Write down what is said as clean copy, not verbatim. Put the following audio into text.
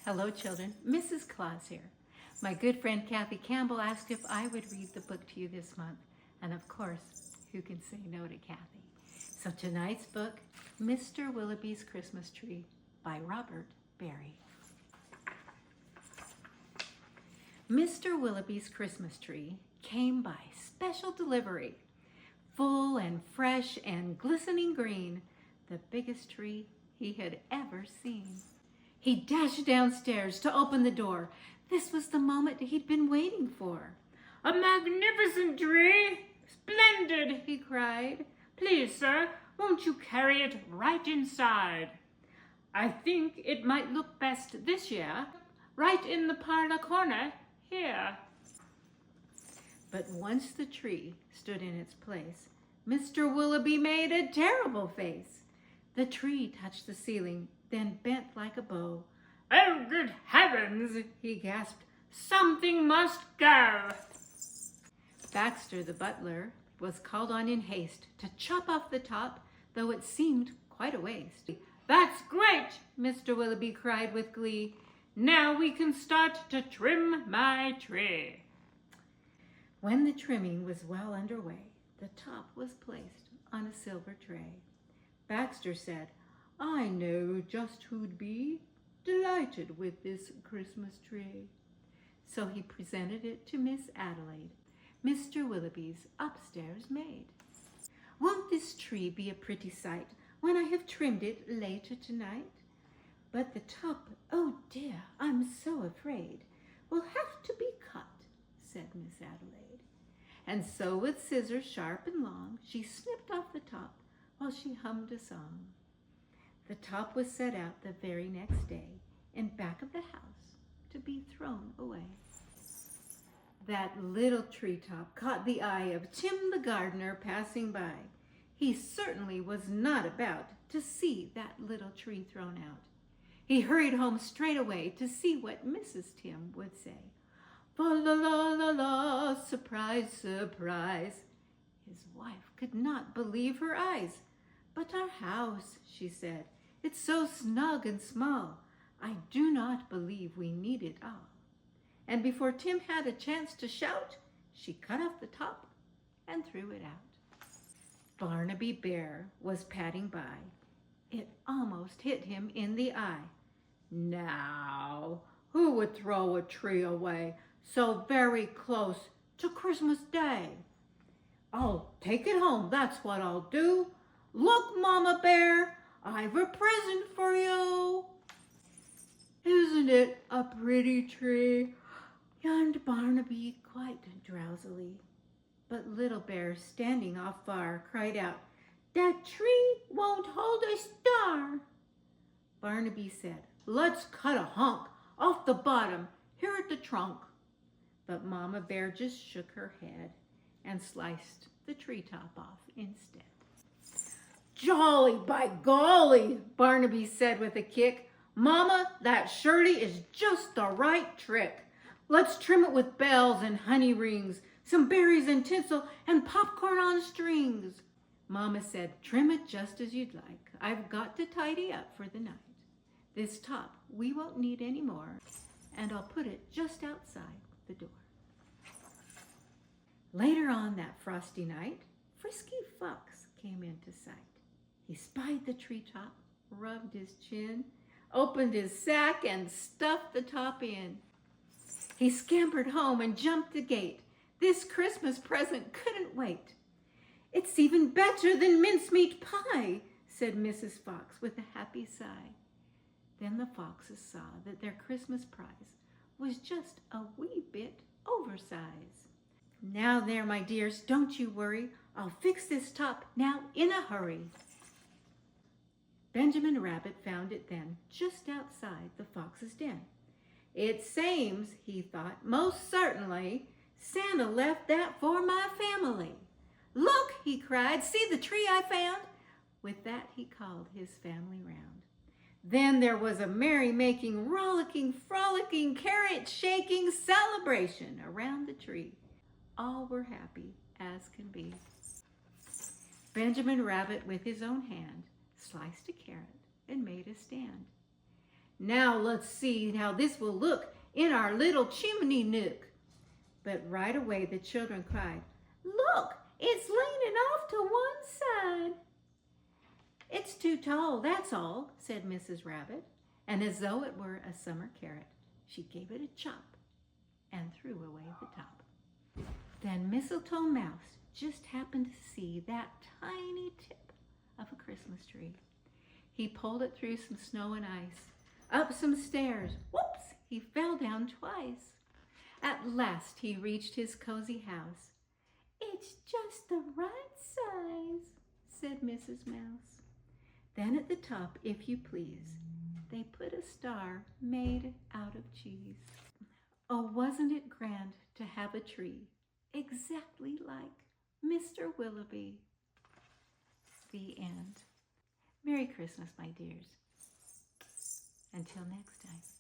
Hello children, Mrs. Claus here. My good friend Kathy Campbell asked if I would read the book to you this month. And of course, who can say no to Kathy? So tonight's book, Mr. Willoughby's Christmas Tree by Robert Barry. Mr. Willoughby's Christmas tree came by special delivery. Full and fresh and glistening green, the biggest tree he had ever seen. He dashed downstairs to open the door. This was the moment he'd been waiting for. "A magnificent tree! Splendid!" he cried. "Please, sir, won't you carry it right inside? I think it might look best this year, right in the parlor corner, here." But once the tree stood in its place, Mr. Willoughby made a terrible face. The tree touched the ceiling, then bent like a bow. "Oh, good heavens!" he gasped. "Something must go." Baxter, the butler, was called on in haste to chop off the top, though it seemed quite a waste. "That's great!" Mr. Willoughby cried with glee. "Now we can start to trim my tree." When the trimming was well underway, the top was placed on a silver tray. Baxter said, "I know just who'd be delighted with this Christmas tree." So he presented it to Miss Adelaide, Mr. Willoughby's upstairs maid. "Won't this tree be a pretty sight when I have trimmed it later tonight? But the top, oh dear, I'm so afraid, will have to be cut," said Miss Adelaide. And so with scissors sharp and long, she snipped off the top while she hummed a song. The top was set out the very next day in back of the house to be thrown away. That little treetop caught the eye of Tim the gardener passing by. He certainly was not about to see that little tree thrown out. He hurried home straight away to see what Mrs. Tim would say. "Fa la la la la, surprise, surprise." His wife could not believe her eyes. "But our house," she said, "it's so snug and small. I do not believe we need it all." And before Tim had a chance to shout, she cut off the top and threw it out. Barnaby Bear was padding by. It almost hit him in the eye. "Now, who would throw a tree away so very close to Christmas Day? I'll take it home, that's what I'll do. Look, Mama Bear, I've a present for you." "Isn't it a pretty tree?" yawned Barnaby quite drowsily. But Little Bear, standing off far, cried out, "That tree won't hold a star." Barnaby said, "Let's cut a hunk off the bottom here at the trunk." But Mama Bear just shook her head and sliced the treetop off instead. "Jolly by golly," Barnaby said with a kick. "Mama, that surely is just the right trick. Let's trim it with bells and honey rings, some berries and tinsel, and popcorn on strings." Mama said, "Trim it just as you'd like. I've got to tidy up for the night. This top we won't need any more, and I'll put it just outside the door." Later on that frosty night, Frisky Fox came into sight. He spied the treetop, rubbed his chin, opened his sack, and stuffed the top in. He scampered home and jumped the gate. This Christmas present couldn't wait. "It's even better than mincemeat pie," said Mrs. Fox with a happy sigh. Then the foxes saw that their Christmas prize was just a wee bit oversized. "Now there, my dears, don't you worry. I'll fix this top now in a hurry." Benjamin Rabbit found it then just outside the fox's den. "It seems," he thought, "most certainly Santa left that for my family. Look," he cried, "see the tree I found." With that he called his family round. Then there was a merry-making, rollicking, frolicking, carrot-shaking celebration around the tree. All were happy as can be. Benjamin Rabbit, with his own hand, sliced a carrot and made a stand. Now let's see how this will look in our little chimney nook. But right away the children cried, "Look, it's leaning off to one side." "It's too tall, that's all," said Mrs. Rabbit. And as though it were a summer carrot, she gave it a chop and threw away the top. Then Mistletoe Mouse just happened to see that tiny tip of a Christmas tree. He pulled it through some snow and ice, up some stairs. Whoops! He fell down twice. At last he reached his cozy house. "It's just the right size," said Mrs. Mouse. Then at the top, if you please, they put a star made out of cheese. Oh, wasn't it grand to have a tree exactly like Mr. Willoughby? The end. Merry Christmas, my dears. Until next time.